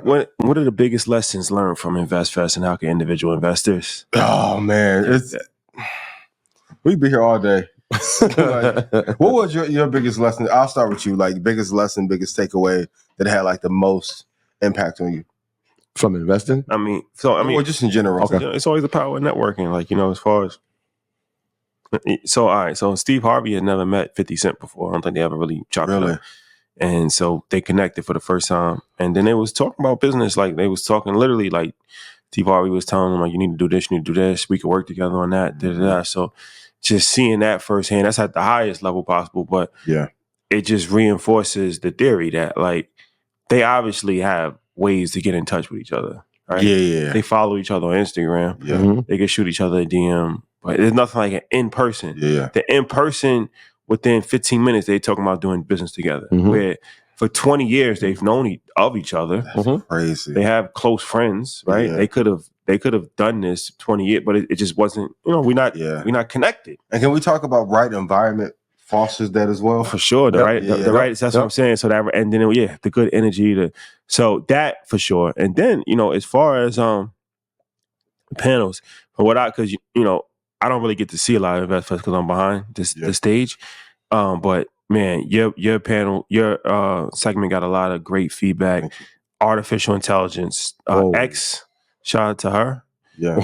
what are the biggest lessons learned from Investfest, and how can individual investors? Oh man, we'd be here all day. Like, what was your biggest lesson? I'll start with you. Like, biggest lesson, biggest takeaway that had like the most impact on you from investing. Or just in general. Okay. It's always the power of networking. Like, as far as all right. So Steve Harvey had never met 50 Cent before. I don't think they ever really chopped it up. And so they connected for the first time, and then they was talking about business. Like, they was talking literally like Steve Harvey was telling them, like, you need to do this, you need to do this. We could work together on that. So just seeing that firsthand, that's at the highest level possible. But it just reinforces the theory that, like, they obviously have ways to get in touch with each other. Right? Yeah. They follow each other on Instagram. Yeah. Mm-hmm. They can shoot each other a DM, but there's nothing like an in-person. Yeah. The in-person, within 15 minutes, they talking about doing business together. Mm-hmm. Where for 20 years they've known of each other. That's crazy. They have close friends, right? Yeah. They could have done this 20 years, but it just wasn't. We're not connected. And can we talk about right environment fosters that as well? For sure, the right. That's what I'm saying. So that, and then the good energy. So that for sure. And then as far as panels, because I don't really get to see a lot of Investfest because I'm behind the stage. But man, your panel, your segment got a lot of great feedback. Artificial intelligence, X, shout out to her. Yeah,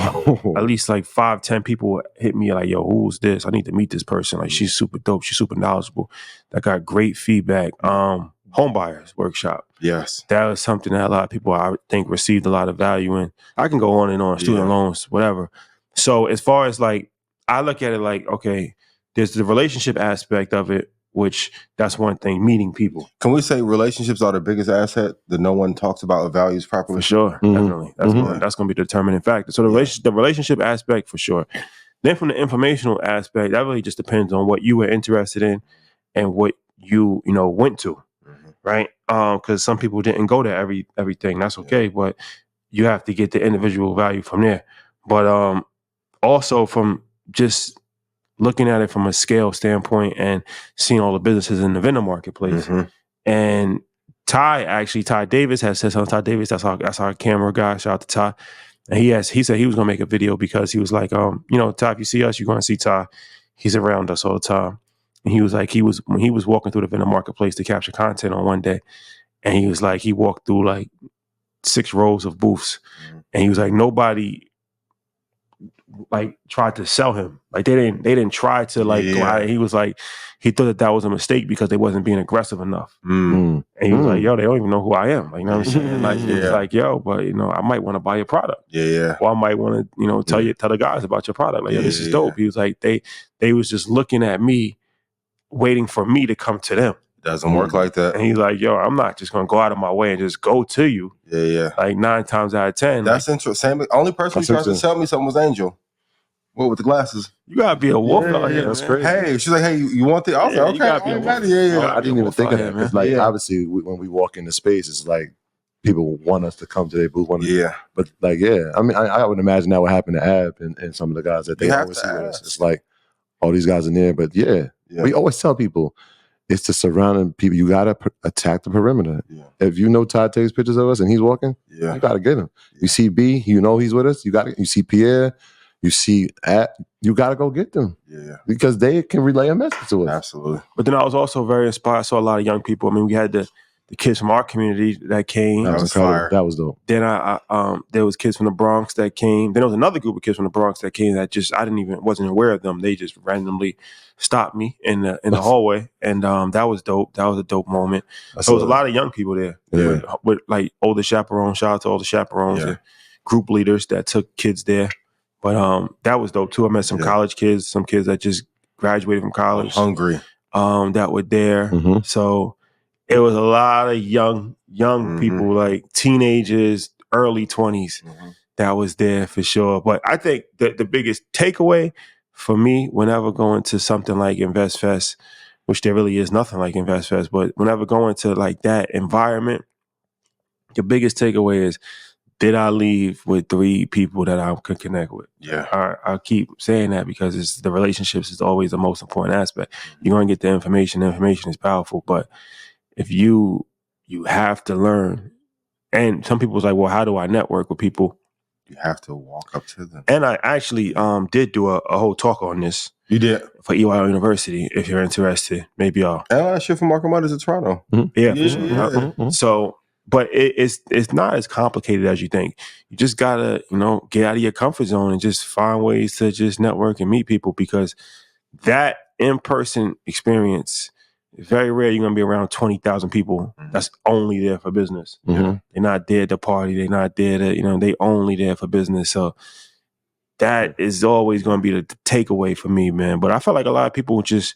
at least like 5-10 people hit me like, "Yo, who's this? I need to meet this person. Like, she's super dope. She's super knowledgeable." That got great feedback. Homebuyers workshop. Yes, that was something that a lot of people, I think, received a lot of value in. I can go on and on, student loans, whatever. So as far as like, I look at it like, okay, there's the relationship aspect of it, which that's one thing, meeting people. Can we say relationships are the biggest asset that no one talks about or values properly? For sure, definitely. That's going to be the determining factor. So the relationship aspect, for sure. Then from the informational aspect, that really just depends on what you were interested in and what you went to, right? Because some people didn't go to everything. That's okay, but you have to get the individual value from there. But also from just looking at it from a scale standpoint and seeing all the businesses in the vendor marketplace. And Ty Davis has said something. Ty Davis, that's our camera guy. Shout out to Ty. And he said he was gonna make a video because he was like, Ty, if you see us, you're gonna see Ty. He's around us all the time. And he was like, when he was walking through the vendor marketplace to capture content on one day, and he was like, he walked through like 6 rows of booths, and he was like, nobody like tried to sell him. Like they didn't try to like go out. He was like, he thought that was a mistake because they wasn't being aggressive enough. And he was like, yo, they don't even know who I am. Like, you know what I'm saying? Like, it's like, yo, but I might want to buy your product. Or I might want to, tell the guys about your product. Like, yo, this is dope. He was like, they was just looking at me, waiting for me to come to them. Doesn't work like that. And he's like, yo, I'm not just gonna go out of my way and just go to you. Like 9 times out of 10. That's interesting. Only person who tried to sell me something was Angel. What, with the glasses? You gotta be a wolf out here. That's crazy. Hey, she's like, hey, you want the? I was like, okay, I didn't even think of that. Because like, obviously, when we walk into space, it's like people want us to come to their booth. But like, I mean, I would imagine that would happen to Ab and some of the guys that they always see with us. It's like all these guys in there. But we always tell people, it's the surrounding people. You gotta attack the perimeter. If you know Todd takes pictures of us and he's walking, you gotta get him. You see B, he's with us. You see Pierre, you see you gotta go get them. Because they can relay a message to us. Absolutely. But then I was also very inspired. I saw a lot of young people. I mean, we had the kids from our community that came. That was fire. That was dope. Then there was kids from the Bronx that came. Then there was another group of kids from the Bronx that came that just wasn't aware of them. They just randomly stopped me in the hallway, and that was dope. That was a dope moment. So there was a lot of young people there with like older chaperones. Shout out to all the chaperones and group leaders that took kids there. But that was dope too. I met some college kids, some kids that just graduated from college, hungry, that were there. So it was a lot of young people, like teenagers, early 20s, that was there for sure. But I think the biggest takeaway for me, whenever going to something like Investfest, which there really is nothing like Investfest, but whenever going to like that environment, the biggest takeaway is, did I leave with 3 people that I could connect with? I keep saying that because the relationships is always the most important aspect. You're going to get the information. The information is powerful, but if you have to learn And some people was like, well, how do I network with people? You have to walk up to them. And I actually did do a whole talk on this. You did? For EYL University, if you're interested. Maybe I'll. And I shit for Marco Mudders in Toronto. Mm-hmm. Yeah, for sure. Yeah. Mm-hmm. So, but it's not as complicated as you think. You just gotta, get out of your comfort zone and just find ways to just network and meet people, because that in-person experience, very rare you're gonna be around 20,000 people that's only there for business. Mm-hmm. They're not there to party. They're not there to, they only there for business. So that is always going to be the takeaway for me, man. But I felt like a lot of people just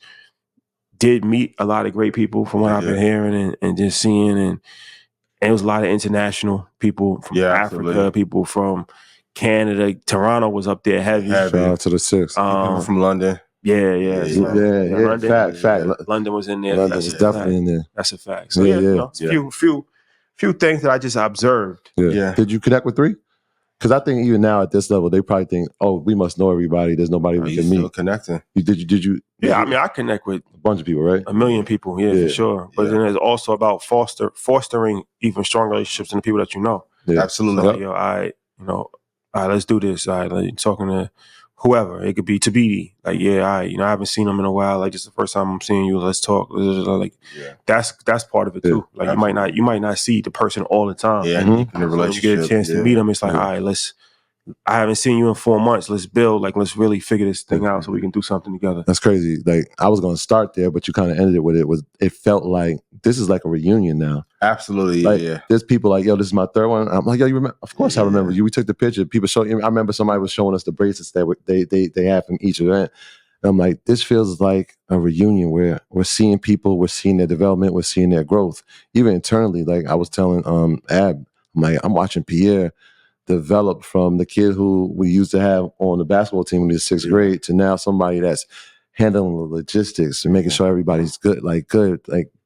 did meet a lot of great people from what I've been hearing and just seeing. And it was a lot of international people from Africa, people from Canada. Toronto was up there heavy. Shout out to the six. People from London. Yeah. London, fact. London was in there. London was definitely in there. That's a fact. So few things that I just observed. Yeah. Did you connect with 3? Because I think even now at this level, they probably think, "Oh, we must know everybody. There's nobody we can meet." Still connecting. Did you? Yeah, I mean, I connect with a bunch of people, right? A million people, for sure. But then there's also about fostering even strong relationships in the people that you know. Yeah. Absolutely. So, all right, let's do this. All right, like, talking to whoever. It could be Tabidi. Like, I haven't seen him in a while. Like, this is the first time I'm seeing you. Let's talk. Like, that's part of it too. Like, you might not see the person all the time. Yeah, in the relationship. So you get a chance to meet them. It's like, all right, I haven't seen you in 4 months. Let's build. Like, let's really figure this thing out so we can do something together. That's crazy. Like, I was going to start there, but you kind of ended it with it felt like this is like a reunion now. Absolutely. Like, there's people like, yo, this is my third one. I'm like, yo, you remember? Of course I remember you. We took the picture. People show you. I remember somebody was showing us the bracelets that they had from each event. And I'm like, this feels like a reunion where we're seeing people, we're seeing their development, we're seeing their growth. Even internally, like I was telling Ab, I'm watching Pierre develop from the kid who we used to have on the basketball team in the 6th grade to now somebody that's handling the logistics and making sure everybody's good. Like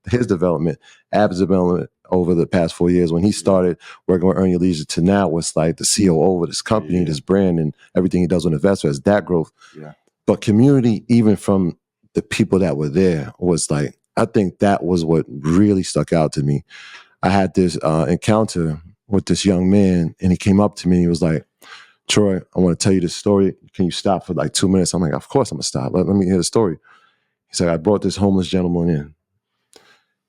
his development, Ab's development over the past 4 years when he started working with Earn Your Leisure to now what's like the COO of this company, this brand, and everything he does with Investfest, that growth. Yeah. But community, even from the people that were there, was like, I think that was what really stuck out to me. I had this encounter with this young man, and he came up to me and he was like, Troy, I want to tell you this story. Can you stop for like 2 minutes? I'm like, of course I'm going to stop. Let me hear the story. He said, I brought this homeless gentleman in.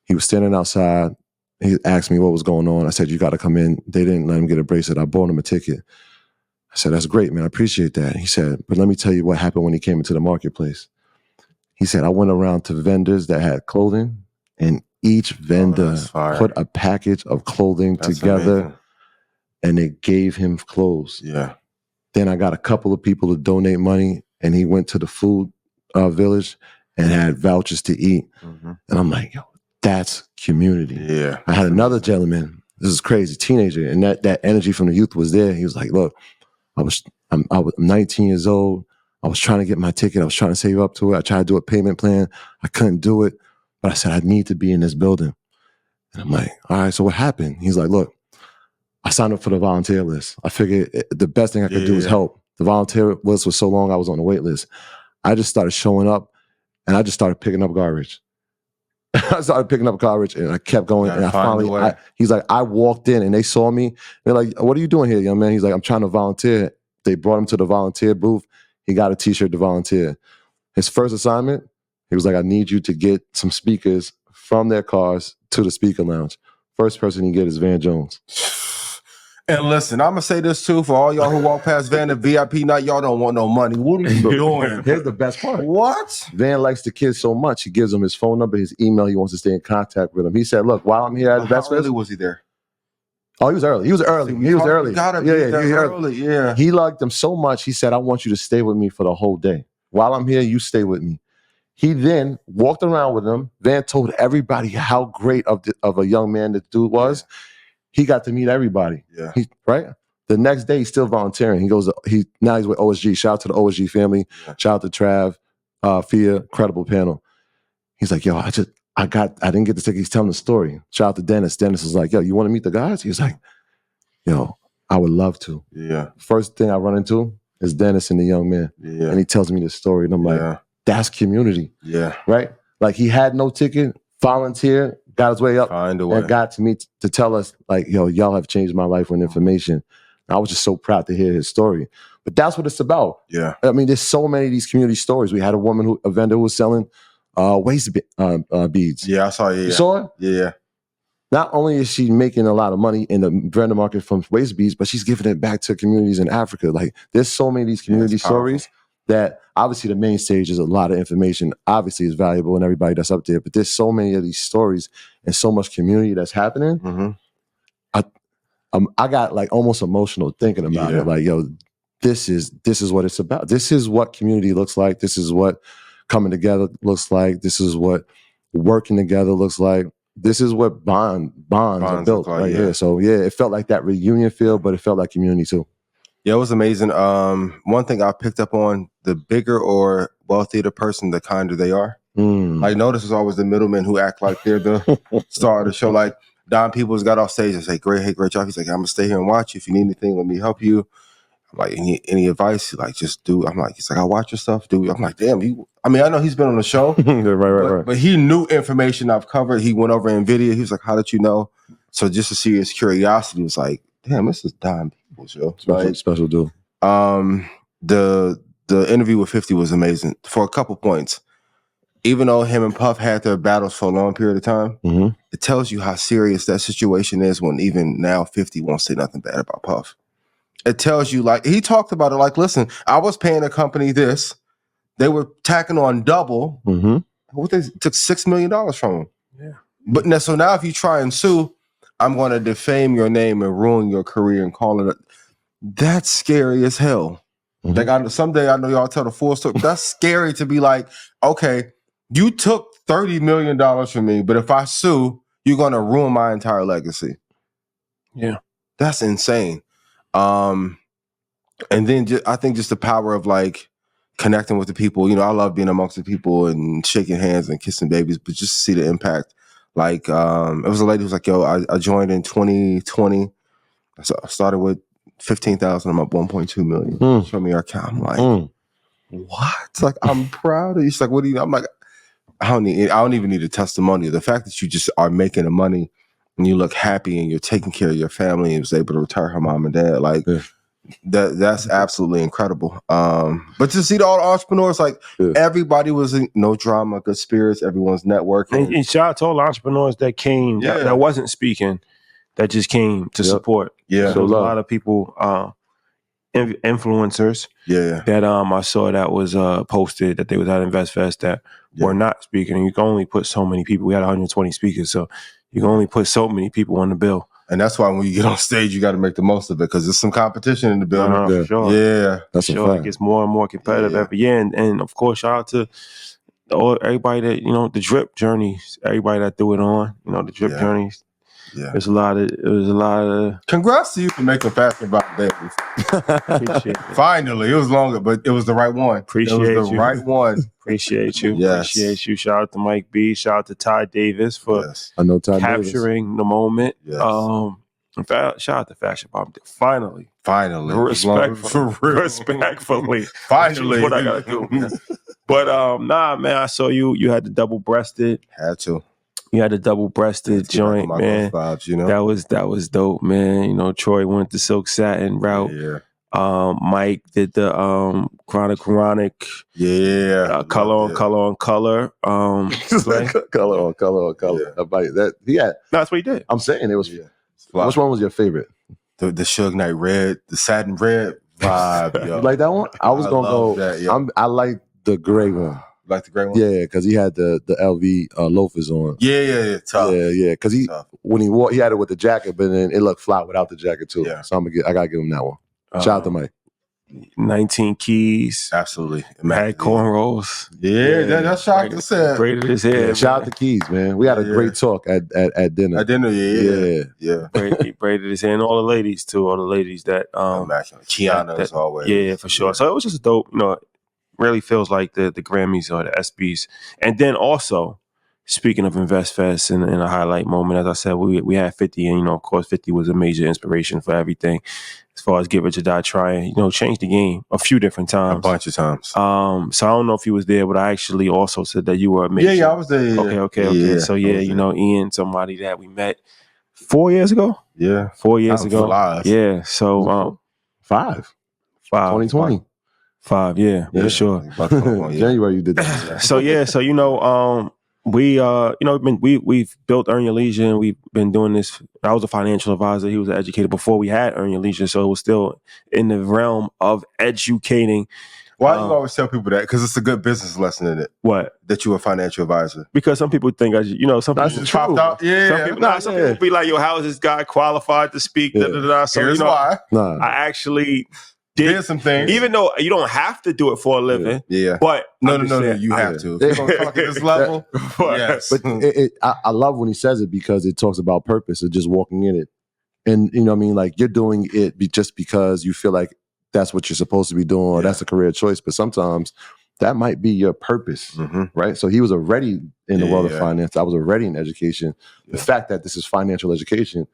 He was standing outside. He asked me what was going on. I said, you got to come in. They didn't let him get a bracelet. I bought him a ticket. I said, that's great, man. I appreciate that. He said, but let me tell you what happened when he came into the marketplace. He said, I went around to vendors that had clothing, and each vendor put a package of clothing together, and they gave him clothes. Yeah. Then I got a couple of people to donate money, and he went to the food village and had vouchers to eat. Mm-hmm. And I'm like, yo, that's community. Yeah. I had another gentleman, this is crazy, teenager, and that energy from the youth was there. He was like, look, I'm 19 years old. I was trying to get my ticket. I was trying to save up to it. I tried to do a payment plan. I couldn't do it. But I said, I need to be in this building. And I'm like, all right, so what happened? He's like, look, I signed up for the volunteer list. I figured the best thing I could do is help. The volunteer list was so long, I was on the wait list. I just started showing up, and I just started picking up garbage. I started picking up garbage, and I kept going. And I finally, he's like, I walked in, and they saw me. They're like, what are you doing here, young man? He's like, I'm trying to volunteer. They brought him to the volunteer booth. He got a t-shirt to volunteer. His first assignment, he was like, I need you to get some speakers from their cars to the speaker lounge. First person he get is Van Jones. And listen, I'm going to say this too, for all y'all who walk past Van at VIP night, y'all don't want no money. What are you doing? Here's the best part. What? Van likes the kids so much, he gives them his phone number, his email. He wants to stay in contact with them. He said, look, while I'm here at Investfest. How early was he there? Oh, he was early. He was early. He was early. Early. Yeah. He liked them so much, he said, I want you to stay with me for the whole day. While I'm here, you stay with me. He then walked around with them. Van told everybody how great of a young man the dude was. Yeah. He got to meet everybody. Yeah. Right? The next day, he's still volunteering. Now he's with OSG. Shout out to the OSG family. Yeah. Shout out to Trav, Fia, credible panel. He's like, yo, I didn't get the ticket. He's telling the story. Shout out to Dennis. Dennis was like, yo, you want to meet the guys? He was like, yo, I would love to. Yeah. First thing I run into is Dennis and the young man. Yeah. And he tells me this story. And I'm like, that's community. Yeah. Right? Like, he had no ticket, volunteer, got his way up Find a way. and got to me to tell us, like, yo, y'all have changed my life with information. I was just so proud to hear his story. But that's what it's about. Yeah. I mean, there's so many of these community stories. We had a vendor who was selling waist beads. Yeah, I saw it. You saw it? Yeah. Not only is she making a lot of money in the vendor market from waist beads, but she's giving it back to communities in Africa. Like, there's so many of these community stories that obviously the main stage is a lot of information. Obviously, is valuable and everybody that's up there. But there's so many of these stories and so much community that's happening. Mm-hmm. I got like almost emotional thinking about it. Like, yo, this is what it's about. This is what community looks like. This is what coming together looks like. This is what working together looks like. This is what bonds are built right here. So it felt like that reunion feel, but it felt like community too. Yeah, it was amazing. One thing I picked up on: the bigger or wealthier the person, the kinder they are. Like, notice it's always the middlemen who act like they're the star of the show. Like, Don Peoples got off stage and say, great job. He's like, I'm gonna stay here and watch you. If you need anything, let me help you. I'm like, any advice? Like, just do. I'm like, he's like, I'll watch your stuff, dude. I'm like, damn, I know he's been on the show. right. But he knew information I've covered. He went over NVIDIA. He was like, how did you know? So just to see his curiosity was like, damn, this is Don Peoples, yo. Special dude. The interview with 50 was amazing for a couple points. Even though him and Puff had their battles for a long period of time, it tells you how serious that situation is when even now 50 won't say nothing bad about Puff. It tells you, like, he talked about it, like, listen, I was paying a company this. They were tacking on double. What, they took $6 million from him. Yeah. But so now if you try and sue, I'm going to defame your name and ruin your career and call it. That's scary as hell. Like, someday I know y'all tell the full story. That's scary to be like, okay, you took $30 million from me, but if I sue, you're going to ruin my entire legacy. Yeah. That's insane. And then I think just the power of, like, connecting with the people. You know, I love being amongst the people and shaking hands and kissing babies, but just to see the impact. Like, it was a lady who was like, yo, I joined in 2020. So I started with 15,000. I'm up 1.2 million. Show me your account. I'm like, what? Like, I'm proud of you. She's like, what do you? I'm like, I don't even need a testimonial. The fact that you just are making the money and you look happy and you're taking care of your family and was able to retire her mom and dad, like, that's absolutely incredible. But to see all the entrepreneurs, like, everybody was in no drama, good spirits, everyone's networking. And shout out to all the entrepreneurs that came, that wasn't speaking, that just came to support. Yeah. So a lot of people, influencers that I saw that was posted that they was at Investfest that were not speaking. And you can only put so many people. We had 120 speakers, so you can only put so many people on the bill. And that's why when you get on stage, you got to make the most of it because there's some competition in the building. For sure. Yeah. That's sure. It gets more and more competitive every year. And of course, shout out to everybody that, you know, the drip journeys, everybody that threw it on, you know, the drip journeys. Yeah. It was a lot of congrats to you for making Fashion About Days. Appreciate it. Finally, it was longer, but it was the right one. Appreciate it was the right one. Appreciate you. Yes. Appreciate you. Shout out to Mike B. Shout out to Ty Davis for I know Ty capturing the moment. Yes. In fact, shout out to Fashion About Days. Finally. Respectfully. Finally. What I gotta do, man. But nah, man, I saw you had the double-breasted. Had to. You had a double-breasted joint, man. Vibes, you know? That was dope, man. You know, Troy went the silk satin route. Yeah. Mike did the chronic. Yeah. Color on color. Color on color. Yeah. That's what he did. I'm saying it was. Yeah. Which one was your favorite? The Suge Knight red, the satin red vibe. Yo. You like that one? I was gonna go. That, I like the gray one. Like the gray one? Yeah, because he had the LV loafers on. Yeah. Tough. Yeah. Because when he wore, he had it with the jacket, but then it looked fly without the jacket too. Yeah. So I gotta give him that one. Shout out to Mike. 19 keys. Absolutely. Had cornrows. Yeah, that's shocked to say. Braided his hair. Yeah, shout out to Keys, man. We had a great talk at dinner. At dinner, yeah. He braided his hair, and all the ladies too. All the ladies that Kiana as always. Yeah, for sure. So it was just dope. You know, really feels like the Grammys or the ESPYs. And then also speaking of Investfest in a highlight moment, as I said, we had 50, and of course, 50 was a major inspiration for everything as far as Get Rich or Die Trying. Changed the game a few different times, a bunch of times. So I don't know if you was there, but I actually also said that you were a major. Yeah, I was there. Yeah. Okay. So Ian, somebody that we met 4 years ago. Yeah, 4 years ago. Flies. Yeah. So 5. 2020. 5. Yeah, for sure. January you did that. So we've built Earn Your Leisure, and we've been doing this. I was a financial advisor. He was an educator before we had Earn Your Leisure, so it was still in the realm of educating. Why do you always tell people that? Because it's a good business lesson in it. What? That you're a financial advisor. Because some people think some people popped out. Yeah. Some people be like, "Yo, how is this guy qualified to speak?" Yeah. So here's why. I actually did some things, even though you don't have to do it for a living. Yeah. But no, you have to. If you're gonna talk at this level. Yes. But I love when he says it, because it talks about purpose of just walking in it, and like you're doing it just because you feel like that's what you're supposed to be doing, or that's a career choice. But sometimes that might be your purpose, right? So he was already in the world of finance. I was already in education. The fact that this is financial education,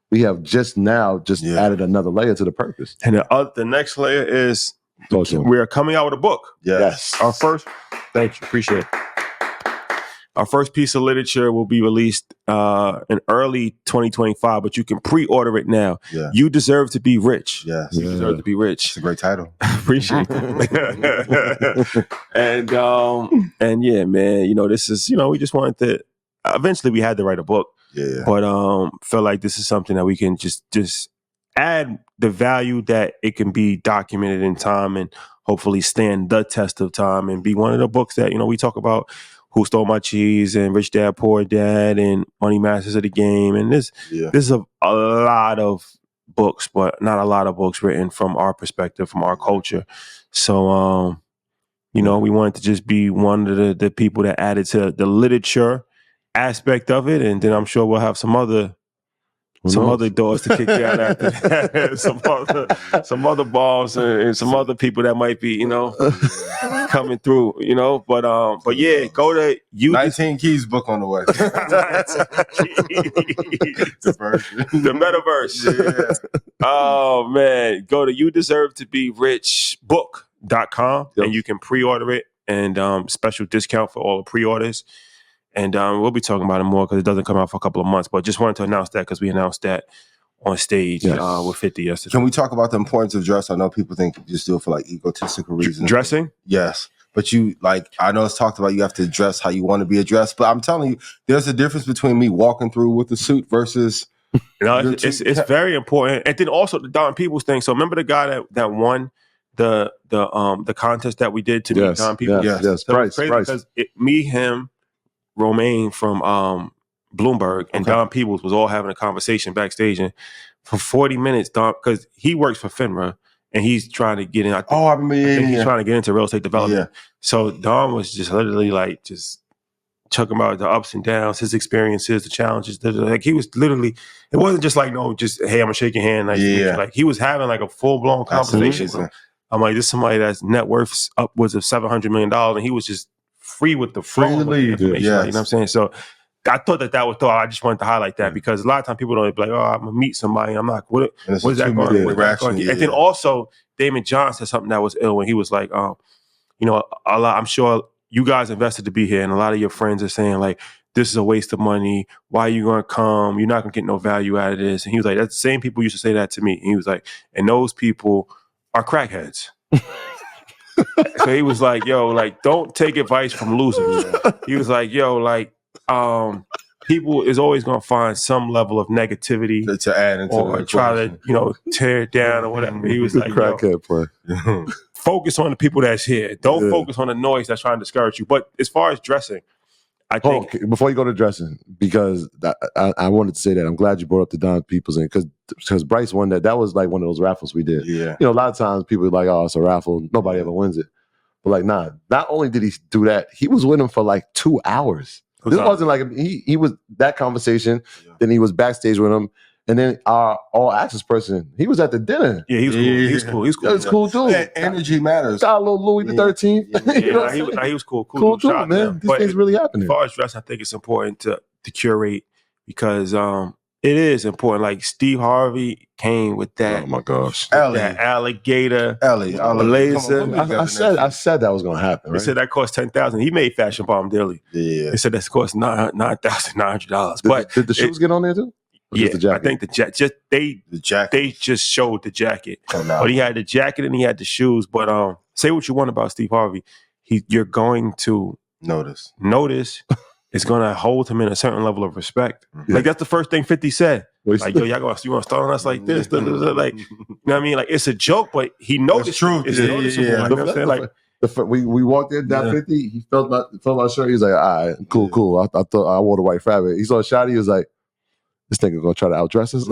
we have just added another layer to the purpose. And the next layer is we are coming out with a book. Yes. Our first. Thank you. Appreciate it. Our first piece of literature will be released in early 2025, but you can pre-order it now. Yeah. You Deserve to Be Rich. Yes. You Deserve to Be Rich. It's a great title. Appreciate it. and yeah, man, this is, we just wanted to, eventually we had to write a book. Yeah. But feel like this is something that we can just add the value that it can be documented in time, and hopefully stand the test of time, and be one of the books that, we talk about Who Stole My Cheese and Rich Dad Poor Dad and Money Masters of the Game. And this is a lot of books, but not a lot of books written from our perspective, from our culture. So, we wanted to just be one of the people that added to the literature aspect of it, and then I'm sure we'll have some other doors to kick down after that. some other balls and some other people that might be coming through, but yeah, go to 19 Keys book on the way. The metaverse. Yeah. Oh man, go to youdeservetoberichbook.com and you can pre-order it, and special discount for all the pre-orders. And we'll be talking about it more because it doesn't come out for a couple of months. But just wanted to announce that because we announced that on stage with 50 yesterday. Can we talk about the importance of dress? I know people think you just do it for like egotistical reasons. Dressing? Yes. But I know it's talked about you have to dress how you want to be addressed. But I'm telling you, there's a difference between me walking through with a suit versus... it's very important. And then also the Don Peoples thing. So remember the guy that won the contest that we did to meet Don Peoples? Yes. So Price. Because him, Romaine from Bloomberg, and Don Peoples was all having a conversation backstage, and for 40 minutes, Don, because he works for FINRA and he's trying to get in. I think he's trying to get into real estate development. Yeah. So Don was just literally just talking about the ups and downs, his experiences, the challenges. Like he was literally, it wasn't just like, no, just hey, I'm gonna shake your hand. Like he was having like a full blown conversation. So I'm like, this is somebody that's net worth upwards of $700 million, and he was just free with the flow of information. You know what I'm saying? So I thought that was thought. I just wanted to highlight that because a lot of times people don't be like, oh, I'm gonna meet somebody. I'm like, what is that going to do? And then also Damon John said something that was ill when he was like, I'm sure you guys invested to be here, and a lot of your friends are saying like, this is a waste of money. Why are you gonna come? You're not gonna get no value out of this. And he was like, that's the same people used to say that to me. And he was like, and those people are crackheads. So he was like, yo, like, don't take advice from losers. He was like, yo, like, people is always going to find some level of negativity to add into or try to, tear it down or whatever. He was like, crackhead play. Focus on the people that's here. Don't focus on the noise that's trying to discourage you. But as far as dressing, I think before you go to dressing, because I wanted to say that I'm glad you brought up the Don Peoples in because Bryce won that. That was like one of those raffles we did. Yeah, a lot of times people are like, oh, it's a raffle. Nobody ever wins it. But like, nah. Not only did he do that, he was with him for like 2 hours. This wasn't like he was that conversation. Yeah. Then he was backstage with him. And then our all access person, he was at the dinner. Yeah, he was cool. He's cool. He's cool. That's cool dude. Yeah, energy matters. Got a little Louis the 13th. He was cool. Cool dude, man. These things really happening. As far as dress, I think it's important to curate because it is important. Like Steve Harvey came with that. Oh my gosh, that alligator, blazer. I said that was gonna happen. Right? They said that cost $10,000. He made Fashion Bomb daily. Yeah, they said that cost $9,900. But did the shoes get on there too? Yeah, I think the jacket. They just showed the jacket, but he had the jacket and he had the shoes. But say what you want about Steve Harvey, you're going to notice. It's going to hold him in a certain level of respect. Yeah. Like that's the first thing 50 said. Like, yo, you want to start on us like this? Like, you know what I mean? Like it's a joke, but he noticed. It's true. It's noticeable. Yeah. Like, you know what I'm saying? Like we walked in down 50. He felt my shirt. He was like, all right, cool. I thought I wore the white fabric. He saw Shotty. He was like, this nigga gonna try to outdress us.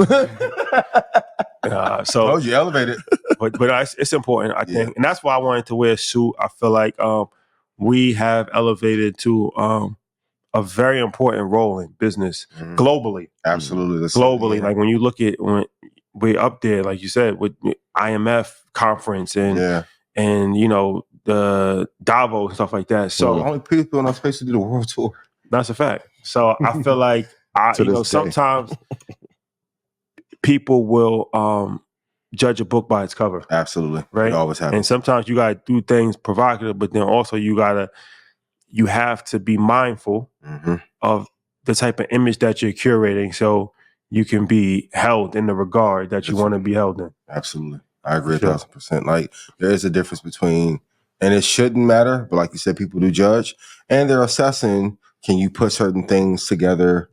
So you elevated. But it's important, I think, and that's why I wanted to wear a suit. I feel like we have elevated to a very important role in business globally. Absolutely, globally. Like when you look at when we're up there, like you said, with IMF conference and you know the Davos and stuff like that. So the only people in our space to do the world tour. That's a fact. So I feel like sometimes people will judge a book by its cover. Absolutely. Right? It always happens. And sometimes you gotta do things provocative, but then also you have to be mindful of the type of image that you're curating so you can be held in the regard that you want to be held in. Absolutely. I agree 1,000%. Like there is a difference between, and it shouldn't matter, but like you said, people do judge and they're assessing, can you put certain things together,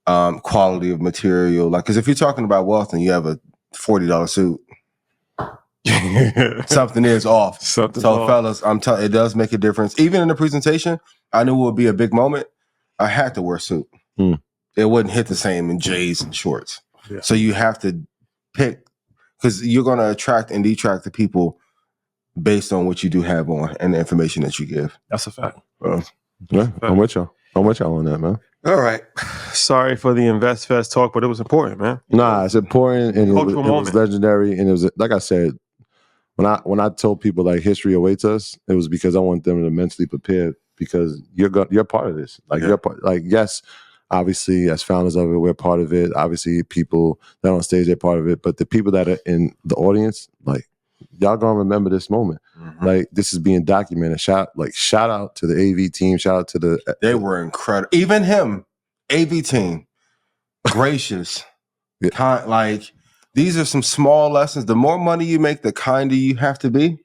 quality of material? Like, because if you're talking about wealth and you have a $40 suit, something is off. Fellas, it does make a difference. Even in the presentation, I knew it would be a big moment. I had to wear a suit. It wouldn't hit the same in J's and shorts. Yeah. So you have to pick, because you're going to attract and detract the people based on what you do have on and the information that you give. That's a fact. I'm with y'all on that, man. All right. Sorry for the Investfest talk, but it was important, man. Nah, it's important, and it was legendary, and it was, like I said, when I told people like history awaits us, it was because I want them to mentally prepare, because you're part of this. Like you're part. Like yes, obviously as founders of it, we're part of it. Obviously, people that are on stage, they're part of it. But the people that are in the audience, like y'all gonna remember this moment. Like this is being documented. Shout out to the AV team. Shout out to they were incredible. Even him, AV team, gracious. Like these are some small lessons. The more money you make, the kinder you have to be.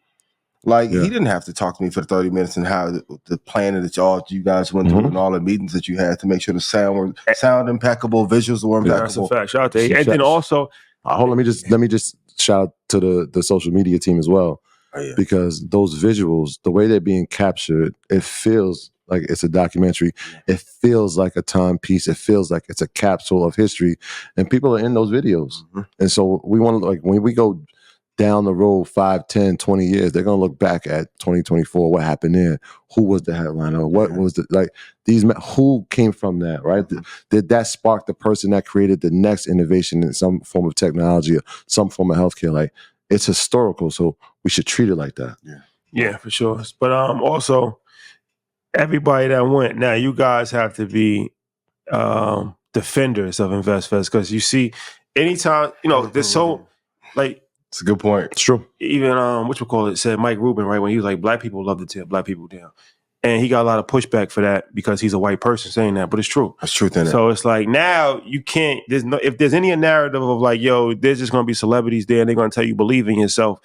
Like he didn't have to talk to me for 30 minutes and how the planning that you guys went through and all the meetings that you had to make sure the sound impeccable, visuals were impeccable. That's a fact. Shout out to and then also let me just shout out to the social media team as well. Because those visuals, the way they're being captured, it feels like it's a documentary. It feels like a timepiece. It feels like it's a capsule of history. And people are in those videos. And so we want to, like, when we go down the road 5, 10, 20 years, they're going to look back at 2024, what happened there? Who was the headliner? What was who came from that, right? Did that spark the person that created the next innovation in some form of technology or some form of healthcare? Like, it's historical, so we should treat it like that. Yeah, for sure. But also, everybody that went, now you guys have to be defenders of Investfest, because you see, anytime, there's so, like, it's a good point. It's true. Even, said Mike Rubin, right, when he was like, black people love to tear black people down. And he got a lot of pushback for that because he's a white person saying that, but it's true. That's truth in it. So it's like now you can't. If there's any narrative of like, yo, there's just gonna be celebrities there and they're gonna tell you believe in yourself,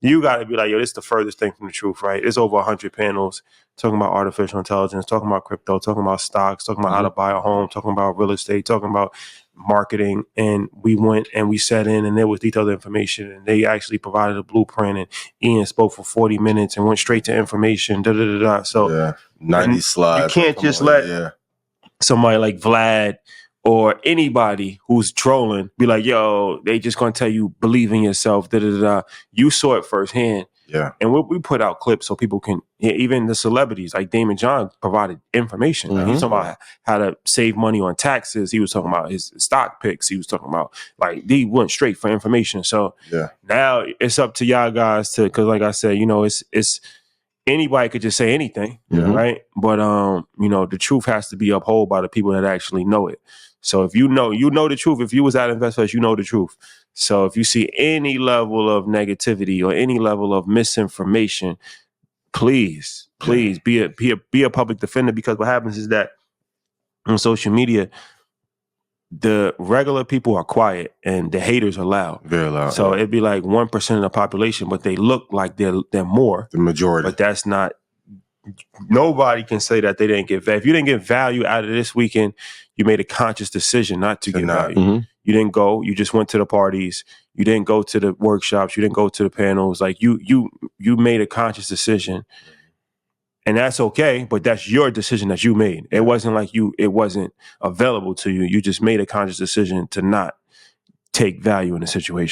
you got to be like, yo, this is the furthest thing from the truth, right? There's over 100 panels talking about artificial intelligence, talking about crypto, talking about stocks, talking about how to buy a home, talking about real estate, talking about marketing. And we went and we sat in and there was detailed information and they actually provided a blueprint and Ian spoke for 40 minutes and went straight to information. So 90 slides. You can't just let somebody like Vlad or anybody who's trolling be like, yo, they just gonna tell you believe in yourself. You saw it firsthand. Yeah. And we put out clips so people can, even the celebrities like Damon John provided information. He was talking about how to save money on taxes. He was talking about his stock picks. He was talking about he went straight for information. So now it's up to y'all guys to, because like I said, it's anybody could just say anything, right? But the truth has to be upheld by the people that actually know it. So if you know the truth. If you was at Investfest, you know the truth. So if you see any level of negativity or any level of misinformation, please be a public defender, because what happens is that on social media, the regular people are quiet and the haters are loud. Very loud. So it'd be like 1% of the population, but they look like they're more. The majority. But that's not. Nobody can say that they didn't get value. If you didn't get value out of this weekend, you made a conscious decision not to get value. You didn't go. You just went to the parties. You didn't go to the workshops. You didn't go to the panels. Like you made a conscious decision, and that's okay. But that's your decision that you made. It wasn't like it wasn't available to you. You just made a conscious decision to not take value in the situation.